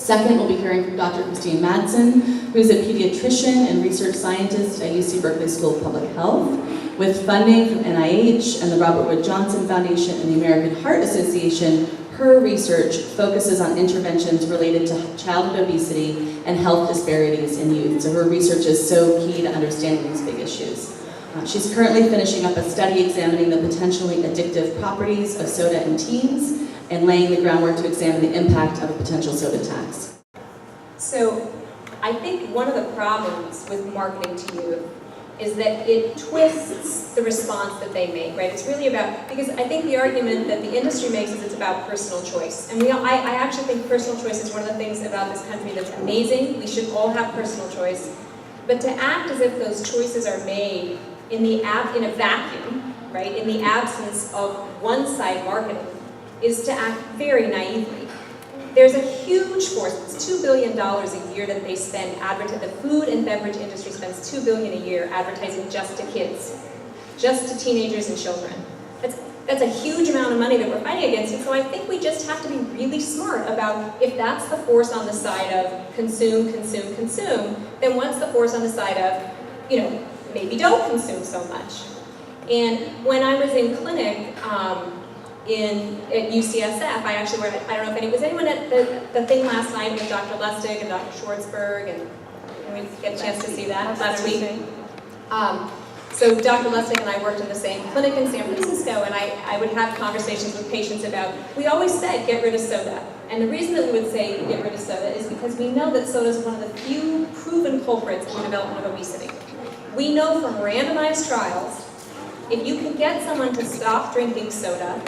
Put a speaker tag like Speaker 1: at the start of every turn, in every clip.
Speaker 1: Second, we'll be hearing from Dr. Kristine Madsen, who is a pediatrician and research scientist at UC Berkeley School of Public Health. With funding from NIH and the Robert Wood Johnson Foundation and the American Heart Association, her research focuses on interventions related to childhood obesity and health disparities in youth. So her research is so key to understanding these big issues. She's currently finishing up a study examining the potentially addictive properties of soda in teens and laying the groundwork to examine the impact of a potential soda tax.
Speaker 2: So I think one of the problems with marketing to youth is that it twists the response that they make, right? It's really about, because I think the argument that the industry makes is it's about personal choice. And I actually think personal choice is one of the things about this country that's amazing. We should all have personal choice. But to act as if those choices are made in a vacuum, right? In the absence of one-side marketing is to act very naively. There's a huge force, it's $2 billion a year that they spend, the food and beverage industry spends $2 billion a year advertising just to kids, just to teenagers and children. That's a huge amount of money that we're fighting against, and so I think we just have to be really smart about if that's the force on the side of consume, consume, consume, then what's the force on the side of, maybe don't consume so much. And when I was in clinic, at UCSF, I don't know if was anyone at the thing last night with Dr. Lustig and Dr. Schwartzberg, and we get a chance to see that last week. So Dr. Lustig and I worked in the same clinic in San Francisco, and I would have conversations with patients about, we always said, get rid of soda. And the reason that we would say get rid of soda is because we know that soda is one of the few proven culprits in the development of obesity. We know from randomized trials, if you can get someone to stop drinking soda,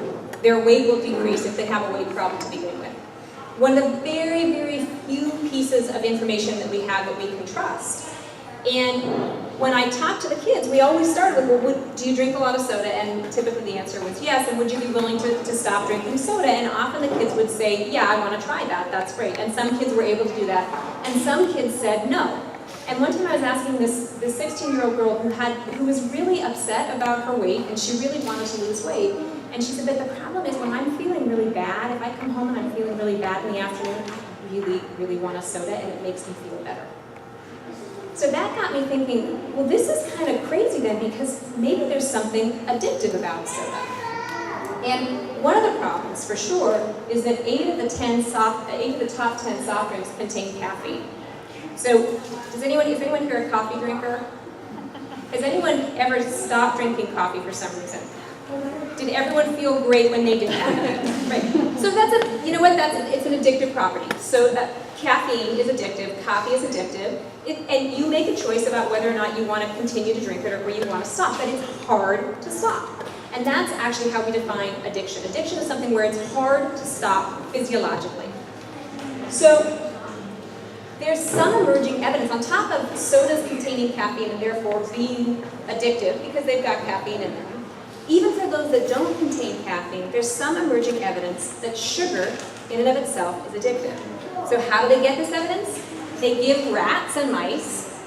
Speaker 2: their weight will decrease if they have a weight problem to begin with. One of the very, very few pieces of information that we have that we can trust. And when I talk to the kids, we always started with, well, do you drink a lot of soda? And typically the answer was yes, and would you be willing to stop drinking soda? And often the kids would say, yeah, I want to try that, that's great. And some kids were able to do that. And some kids said no. And one time I was asking this 16-year-old girl who was really upset about her weight, and she really wanted to lose weight. And she said, but the problem is when I'm feeling really bad, if I come home and I'm feeling really bad in the afternoon, I really, really want a soda, and it makes me feel better. So that got me thinking, well, this is kind of crazy then, because maybe there's something addictive about soda. And one of the problems, for sure, is that 8 of the top 10 soft drinks contain caffeine. So, is anyone here a coffee drinker? Has anyone ever stopped drinking coffee for some reason? Did everyone feel great when they did that? Right. So it's an addictive property. So that caffeine is addictive, coffee is addictive, and you make a choice about whether or not you want to continue to drink it or where you want to stop, but it's hard to stop. And that's actually how we define addiction. Addiction is something where it's hard to stop physiologically. So there's some emerging evidence on top of sodas containing caffeine and therefore being addictive because they've got caffeine in them. Even for those that don't contain caffeine, there's some emerging evidence that sugar in and of itself is addictive. So how do they get this evidence? They give rats and mice,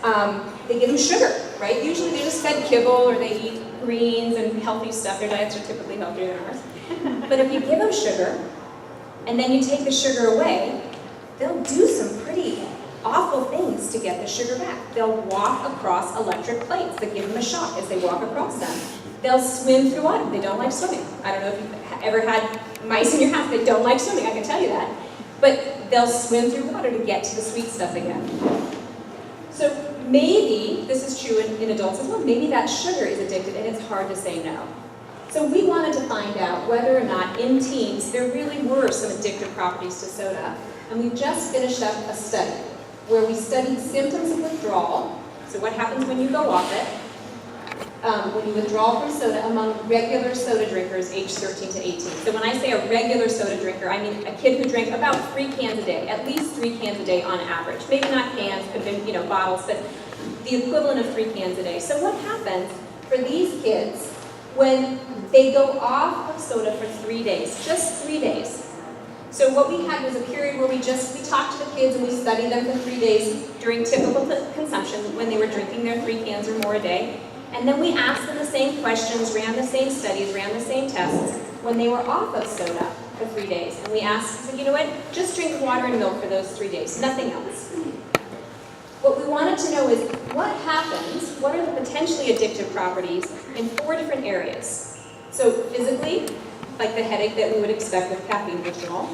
Speaker 2: they give them sugar, right? Usually they're just fed kibble or they eat greens and healthy stuff. Their diets are typically healthier than ours. But if you give them sugar and then you take the sugar away, they'll do some pretty awful things to get the sugar back. They'll walk across electric plates that give them a shock as they walk across them. They'll swim through water. They don't like swimming. I don't know if you've ever had mice in your house that don't like swimming, I can tell you that. But they'll swim through water to get to the sweet stuff again. So maybe, this is true in adults as well, maybe that sugar is addictive and it's hard to say no. So we wanted to find out whether or not in teens there really were some addictive properties to soda. And we just finished up a study where we studied symptoms of withdrawal. So what happens when you go off it? When you withdraw from soda among regular soda drinkers aged 13 to 18. So when I say a regular soda drinker, I mean a kid who drank about 3 cans a day, at least 3 cans a day on average. Maybe not cans, could have been bottles, but the equivalent of 3 cans a day. So what happens for these kids when they go off of soda for 3 days, just 3 days? So what we had was a period where we talked to the kids and we studied them for 3 days during typical consumption when they were drinking their 3 cans or more a day. And then we asked them the same questions, ran the same studies, ran the same tests when they were off of soda. for 3 days. And we said, you know what, just drink water and milk for those 3 days, nothing else. What we wanted to know is what happens, what are the potentially addictive properties in 4 different areas. So physically, like the headache that we would expect with caffeine withdrawal.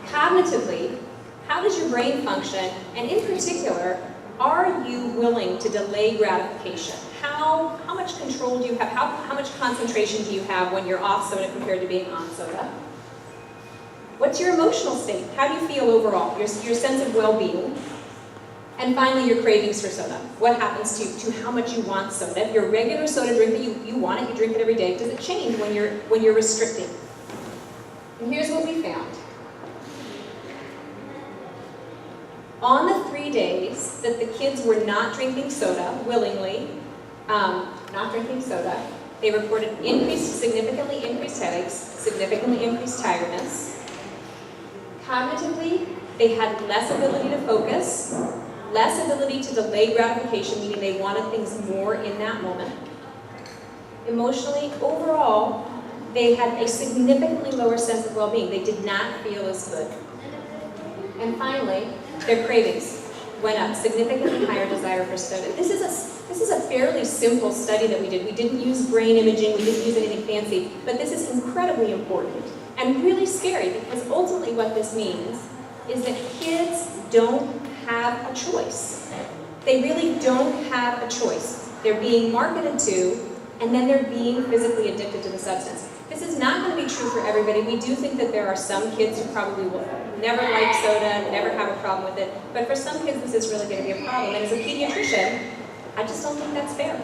Speaker 2: Cognitively, how does your brain function? And in particular, are you willing to delay gratification? How much control do you have? How much concentration do you have when you're off soda compared to being on soda? What's your emotional state? How do you feel overall? Your sense of well-being. And finally, your cravings for soda. What happens to how much you want soda? If you're a regular soda drinker, you want it, you drink it every day. Does it change when you're restricting? And here's what we found. On the 3 days that the kids were not drinking soda willingly, not drinking soda, they reported significantly increased headaches, significantly increased tiredness. Cognitively, they had less ability to focus, less ability to delay gratification, meaning they wanted things more in that moment. Emotionally, overall, they had a significantly lower sense of well-being. They did not feel as good. And finally, their cravings went up, significantly higher desire for soda. This is a fairly simple study that we did. We didn't use brain imaging, we didn't use anything fancy, but this is incredibly important and really scary because ultimately what this means is that kids don't have a choice. They really don't have a choice. They're being marketed to, and then they're being physically addicted to the substance. This is not going to be true for everybody. We do think that there are some kids who probably will never like soda, never have a problem with it, but for some kids this is really going to be a problem. And as a pediatrician, I just don't think that's fair.